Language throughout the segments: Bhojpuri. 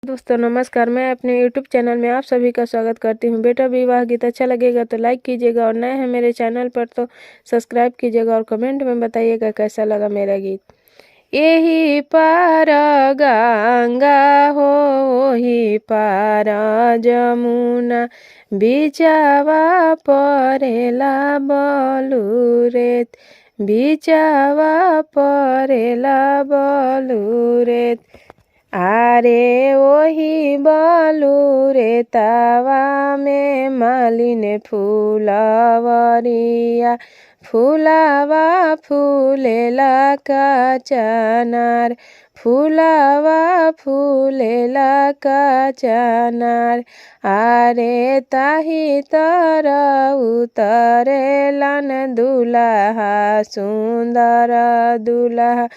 दोस्तों नमस्कार, मैं अपने YouTube चैनल में आप सभी का स्वागत करती हूं। बेटा विवाह गीत अच्छा लगेगा तो लाइक कीजिएगा और नए हैं मेरे चैनल पर तो सब्सक्राइब कीजिएगा और कमेंट में बताइएगा कैसा लगा मेरा गीत। यही पार गंगा हो वही पार जमुना, बिचावा परेला बलुरेत, बिचावा परेला बलुरेत। आरे वही बलुरे तावा में मालिन फुलवरिया, फुलावा फुलेला का चनार, फुलावा फुलेला का चनार। आरे ताही तर उतरेलन दुल्हा सुंदर दुल्हा,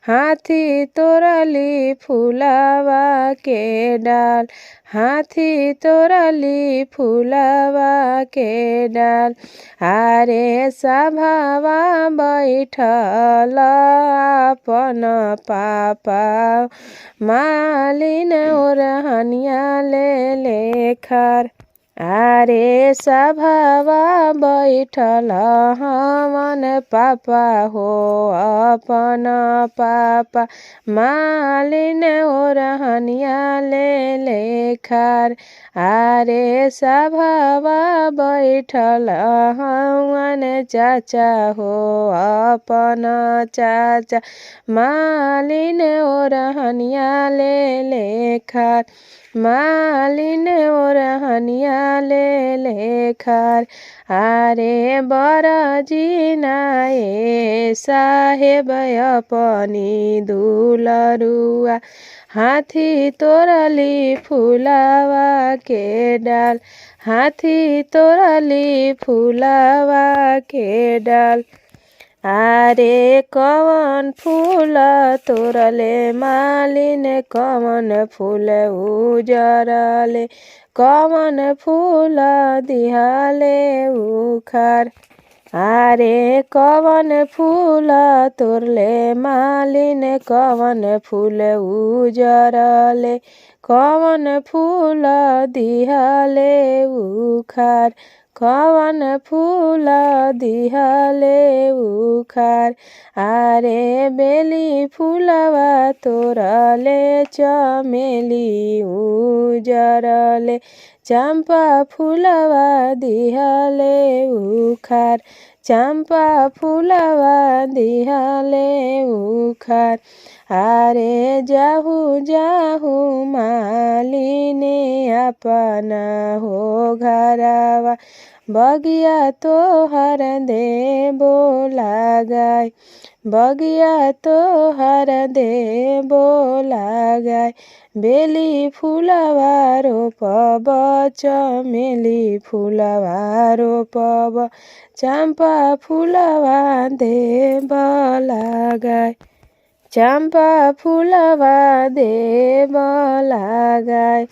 हाथी तोरली फुलावा के डाल, हाथी तोरली फुलावा के डाल। आरे सभावा बैठल अपन पापा, मालिन ओरहनिया ले लेखर। आरे सभावा बैठल हमन पापा हो अपन पापा, मालिन ओरहनिया ले लेखर। आरे सभावा बैठल हमन चाचा हो अपन चाचा, मालिन ओरहनिया ले लेखर, मालिन ओरहनिया ले लेखर। आरे बरजी नाये साहेब अपनी दुलरुआ, हाथी तोरली फुलावा के डाल, हाथी तोरली फुलावा के डाल। आरे कवन फूल तोरले मालिन, कवन फूल उजरले, कवन फूल दिहाले उखार। आरे कवन फूल तोरले मालिन, कवन फूल उजरले, कवन फूल दिहाले उखार, कवन फूल दिहाले उखार। आरे बेली फूलवा तोरले चमेली उजरले, चंपा फूलवा दिहाले उखार, चंपा फूलवा दिहाले उखार। आरे जाहू जाहू मालिने अपना हो घरवा, बगिया तोहर देबो लगाय, बगिया तोहर देबो लगाय। बेली फूलवा रोपब, चमेली फूलवा रोपब, चंपा फूलवा देब लगाय, चंपा फूलवा देब लगाय।